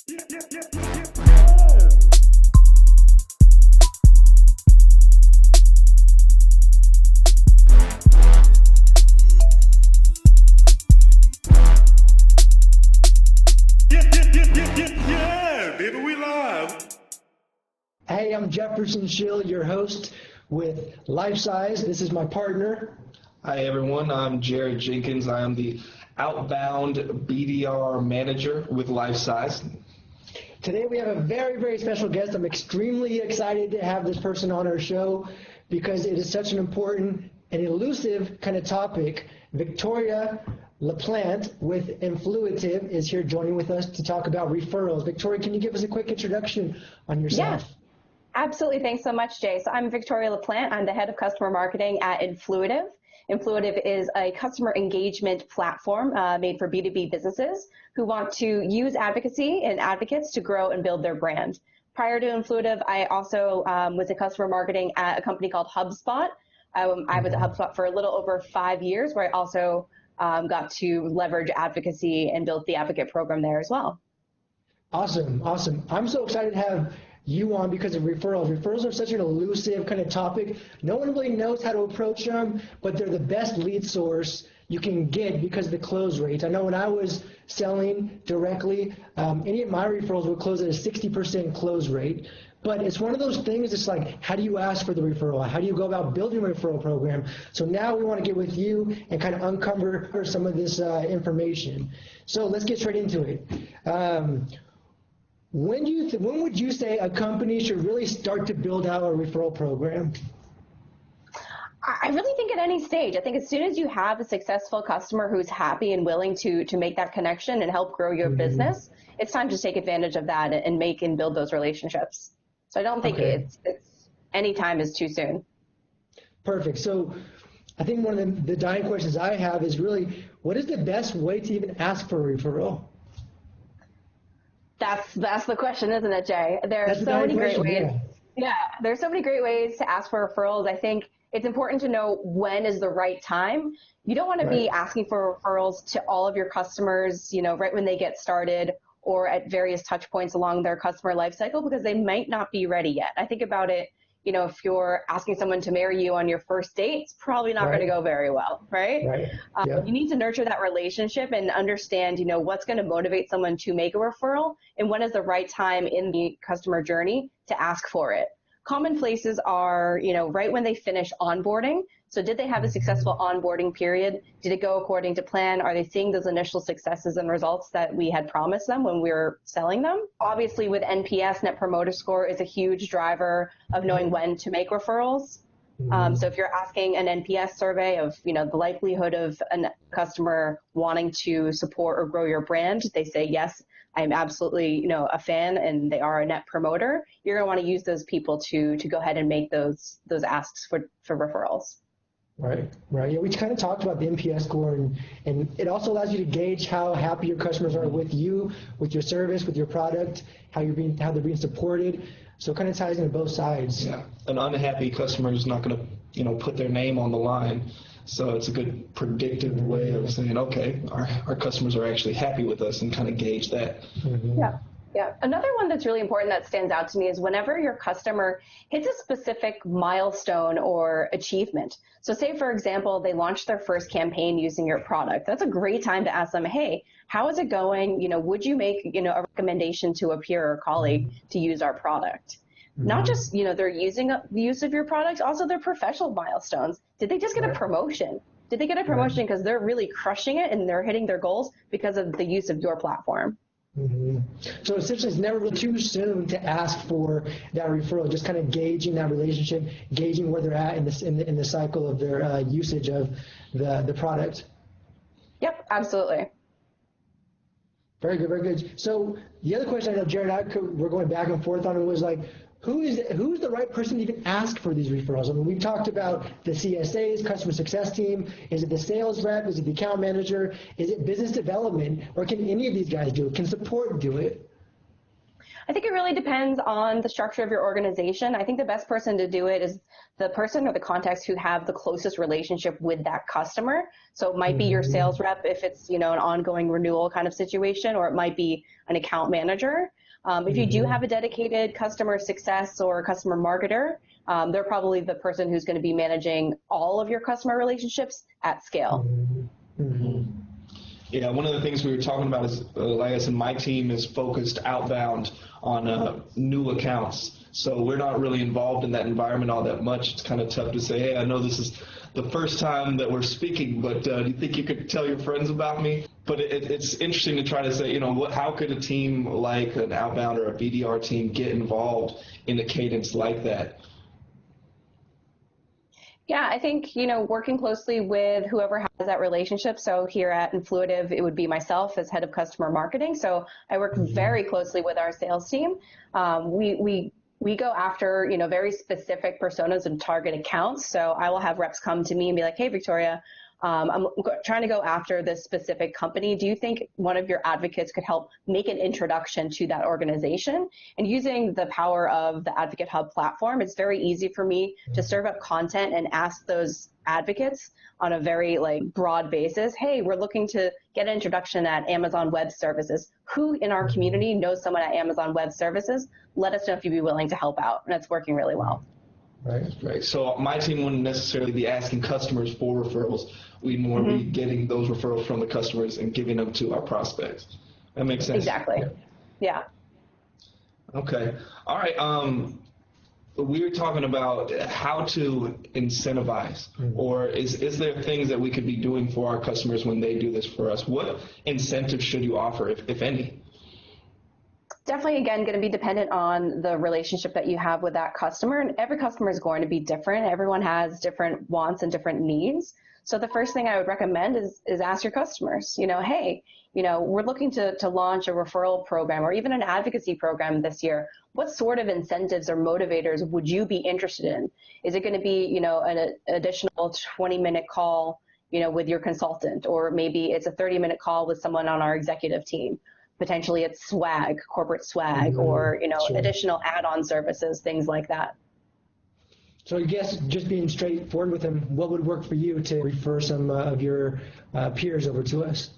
Baby, we live. Hey, I'm Jefferson Schill, your host with Lifesize. This is my partner. Hi, everyone. I'm Jared Jenkins. I am the outbound BDR manager with Lifesize. Today we have a very, very special guest. I'm extremely excited to have this person on our show because it is such an important and elusive kind of topic. Victoria LaPlante with Influitive is here joining with us to talk about referrals. Victoria, can you give us a quick introduction on yourself? Yeah, absolutely. Thanks so much, Jay. So I'm Victoria LaPlante. I'm the head of customer marketing at Influitive. Influitive is a customer engagement platform made for B2B businesses who want to use advocacy and advocates to grow and build their brand. Prior to Influitive, I also was in customer marketing at a company called HubSpot. I was at HubSpot for a little over 5 years, where I also got to leverage advocacy and built the advocate program there as well. Awesome, awesome. I'm so excited to have you on because of referrals. Referrals are such an elusive kind of topic. No one really knows how to approach them, but they're the best lead source you can get because of the close rates. I know when I was selling directly, any of my referrals would close at a 60% close rate. But it's one of those things, it's like, how do you ask for the referral? How do you go about building a referral program? So now we want to get with you and kind of uncover some of this information. So let's get straight into it. When would you say a company should really start to build out a referral program? I really think at any stage. I think as soon as you have a successful customer who's happy and willing to make that connection and help grow your business, it's time to take advantage of that and make and build those relationships. So I don't think it's any time is too soon. Perfect. So I think one of the dying questions I have is really, what is the best way to even ask for a referral? That's the question, isn't it, Jay? There are so many great ways. Yeah, there's so many great ways to ask for referrals. I think it's important to know when is the right time. You don't want to be asking for referrals to all of your customers, right when they get started or at various touch points along their customer life cycle, because they might not be ready yet. I think about it, if you're asking someone to marry you on your first date, it's probably not going to go very well, right? You need to nurture that relationship and understand, what's going to motivate someone to make a referral and when is the right time in the customer journey to ask for it. Common places are, right when they finish onboarding. So did they have a successful onboarding period? Did it go according to plan? Are they seeing those initial successes and results that we had promised them when we were selling them? Obviously, with NPS, Net Promoter Score is a huge driver of knowing when to make referrals. So if you're asking an NPS survey of, the likelihood of a customer wanting to support or grow your brand, they say, yes, I'm absolutely, a fan, and they are a net promoter, you're going to want to use those people to go ahead and make those asks for referrals. Right. Yeah, we kind of talked about the NPS score, and it also allows you to gauge how happy your customers are with you, with your service, with your product, how they're being supported. So it kind of ties into both sides. Yeah, an unhappy customer is not going to, put their name on the line. So it's a good predictive way of saying, okay, our customers are actually happy with us, and kind of gauge that. Yeah. Another one that's really important that stands out to me is whenever your customer hits a specific milestone or achievement. So say, for example, they launched their first campaign using your product. That's a great time to ask them, hey, how is it going? Would you make, a recommendation to a peer or colleague to use our product? Not just, they're using the use of your product, also their professional milestones. Did they just get a promotion? Did they get a promotion because they're really crushing it and they're hitting their goals because of the use of your platform? So essentially, it's never too soon to ask for that referral. Just kind of gauging that relationship, gauging where they're at in the cycle of their usage of the product. Yep, absolutely. Very good, very good. So the other question I know Jared and I were going back and forth on was like, who's the right person to even ask for these referrals? I mean, we've talked about the CSAs, customer success team. Is it the sales rep? Is it the account manager? Is it business development? Or can any of these guys do it? Can support do it? I think it really depends on the structure of your organization. I think the best person to do it is the person or the contacts who have the closest relationship with that customer. So it might be your sales rep if it's, an ongoing renewal kind of situation, or it might be an account manager. If you do have a dedicated customer success or customer marketer, they're probably the person who's going to be managing all of your customer relationships at scale. Yeah, one of the things we were talking about is, like I said, my team is focused outbound on new accounts. So we're not really involved in that environment all that much. It's kind of tough to say, hey, I know this is the first time that we're speaking, but do you think you could tell your friends about me? But it's interesting to try to say, how could a team like an outbound or a BDR team get involved in a cadence like that? Yeah, I think, working closely with whoever has that relationship. So here at Influitive, it would be myself as head of customer marketing. So I work very closely with our sales team. We go after, very specific personas and target accounts. So I will have reps come to me and be like, hey, Victoria, I'm trying to go after this specific company. Do you think one of your advocates could help make an introduction to that organization? And using the power of the Advocate Hub platform, it's very easy for me to serve up content and ask those advocates on a very broad basis, hey, we're looking to get an introduction at Amazon Web Services. Who in our community knows someone at Amazon Web Services? Let us know if you'd be willing to help out. And it's working really well. Right. So my team wouldn't necessarily be asking customers for referrals. We'd more be getting those referrals from the customers and giving them to our prospects. That makes sense? Exactly. Yeah. Okay. All right. We were talking about how to incentivize, or is there things that we could be doing for our customers when they do this for us? What incentives should you offer, if any? Definitely, again, going to be dependent on the relationship that you have with that customer. And every customer is going to be different. Everyone has different wants and different needs. So the first thing I would recommend is ask your customers, hey, we're looking to launch a referral program or even an advocacy program this year. What sort of incentives or motivators would you be interested in? Is it going to be, an additional 20-minute call, with your consultant, or maybe it's a 30-minute call with someone on our executive team? Potentially it's swag, corporate swag, or, additional add-on services, things like that. So I guess just being straightforward with them, what would work for you to refer some of your peers over to us?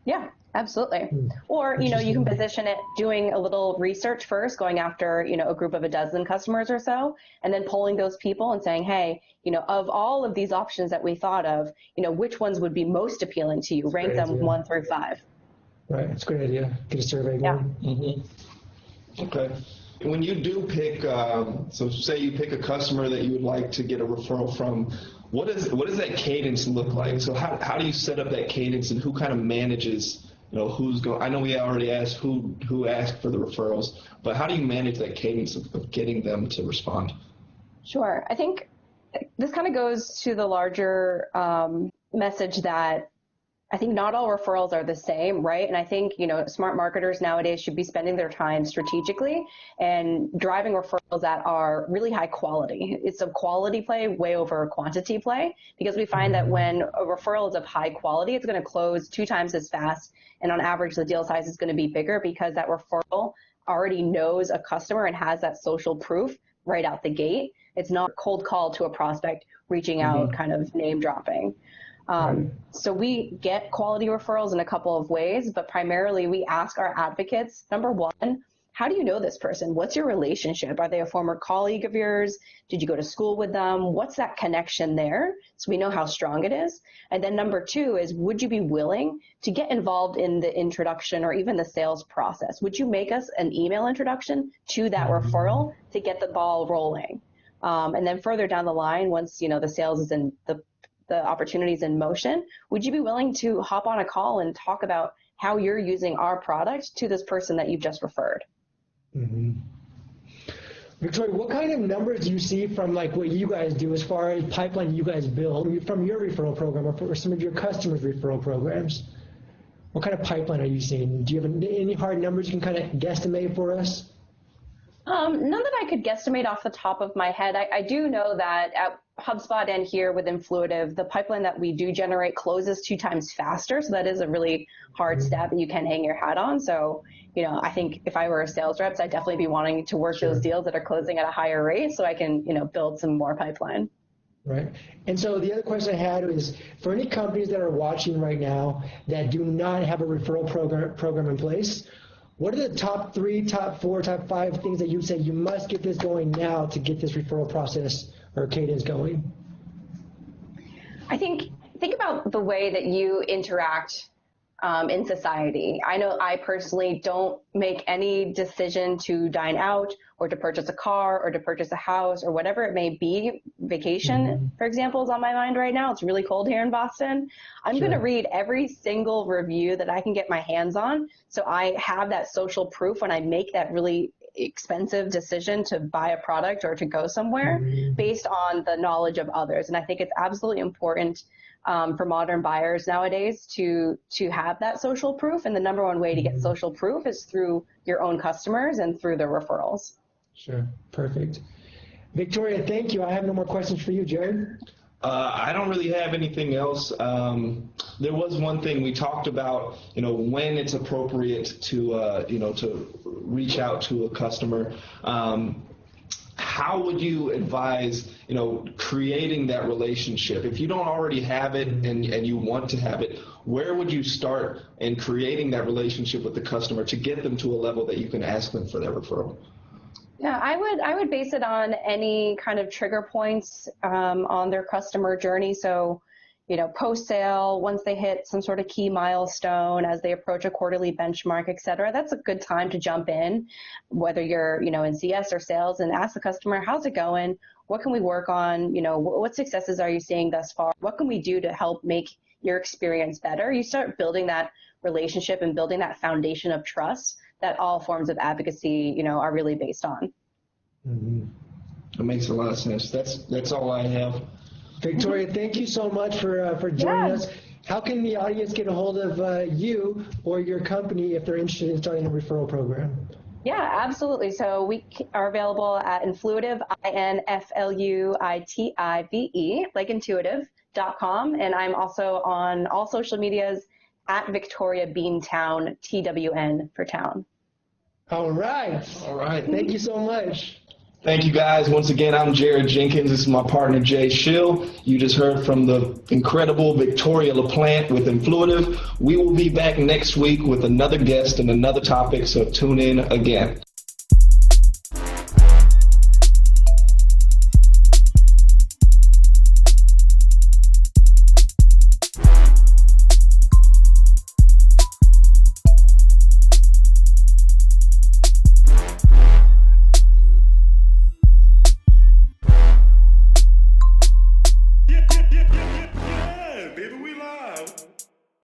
Yeah, absolutely. Or, you can position it doing a little research first, going after, a group of a dozen customers or so, and then polling those people and saying, hey, of all of these options that we thought of, which ones would be most appealing to you? Rank them 1 through 5. Right, that's a great idea. Get a survey going. Yeah. Okay. When you do pick, so say you pick a customer that you would like to get a referral from, what does that cadence look like? So how do you set up that cadence, and who kind of manages, who's going? I know we already asked who asked for the referrals, but how do you manage that cadence of getting them to respond? Sure. I think this kind of goes to the larger message that I think not all referrals are the same, right? And I think, smart marketers nowadays should be spending their time strategically and driving referrals that are really high quality. It's a quality play way over a quantity play, because we find that when a referral is of high quality, it's going to close 2 times as fast. And on average, the deal size is going to be bigger because that referral already knows a customer and has that social proof right out the gate. It's not a cold call to a prospect reaching out, kind of name dropping. So we get quality referrals in a couple of ways, but primarily we ask our advocates, number one, how do you know this person? What's your relationship? Are they a former colleague of yours? Did you go to school with them? What's that connection there? So we know how strong it is. And then number 2 is, would you be willing to get involved in the introduction or even the sales process? Would you make us an email introduction to that referral to get the ball rolling? And then further down the line, once, the sales is in the opportunities in motion, would you be willing to hop on a call and talk about how you're using our product to this person that you've just referred? Victoria, what kind of numbers do you see from what you guys do as far as pipeline you guys build from your referral program or some of your customers' referral programs? What kind of pipeline are you seeing? Do you have any hard numbers you can kind of guesstimate for us? None that I could guesstimate off the top of my head. I do know that at HubSpot and here with Influitive, the pipeline that we do generate closes 2 times faster. So that is a really hard stat that you can hang your hat on. So, I think if I were a sales rep, I'd definitely be wanting to work those deals that are closing at a higher rate so I can, build some more pipeline. Right. And so the other question I had was, for any companies that are watching right now that do not have a referral program in place, what are the top 3, top 4, top 5 things that you would say you must get this going now to get this referral process or cadence going? I think about the way that you interact in society. I know I personally don't make any decision to dine out or to purchase a car or to purchase a house or whatever it may be. Vacation, for example, is on my mind right now. It's really cold here in Boston. I'm going to read every single review that I can get my hands on, so I have that social proof when I make that really expensive decision to buy a product or to go somewhere based on the knowledge of others. And I think it's absolutely important for modern buyers nowadays to have that social proof. And the number one way to get social proof is through your own customers and through the referrals. Sure. Perfect. Victoria, thank you. I have no more questions for you, Jared. I don't really have anything else. There was one thing we talked about, when it's appropriate to, to reach out to a customer. How would you advise, creating that relationship? If you don't already have it and you want to have it, where would you start in creating that relationship with the customer to get them to a level that you can ask them for that referral? Yeah, I would base it on any kind of trigger points on their customer journey. So, post sale, once they hit some sort of key milestone, as they approach a quarterly benchmark, et cetera, that's a good time to jump in, whether you're, in CS or sales, and ask the customer, how's it going? What can we work on? What successes are you seeing thus far? What can we do to help make your experience better? You start building that relationship and building that foundation of trust that all forms of advocacy, are really based on. It makes a lot of sense. That's all I have. Victoria, thank you so much for joining us. How can the audience get a hold of you or your company if they're interested in starting a referral program? Yeah, absolutely. So we are available at Influitive, INFLUITIVE, like intuitive.com. And I'm also on all social medias at Victoria Beantown, TWN for town. All right. Thank you so much. Thank you, guys. Once again, I'm Jared Jenkins. This is my partner, Jay Schill. You just heard from the incredible Victoria LaPlante with Influitive. We will be back next week with another guest and another topic, so tune in again.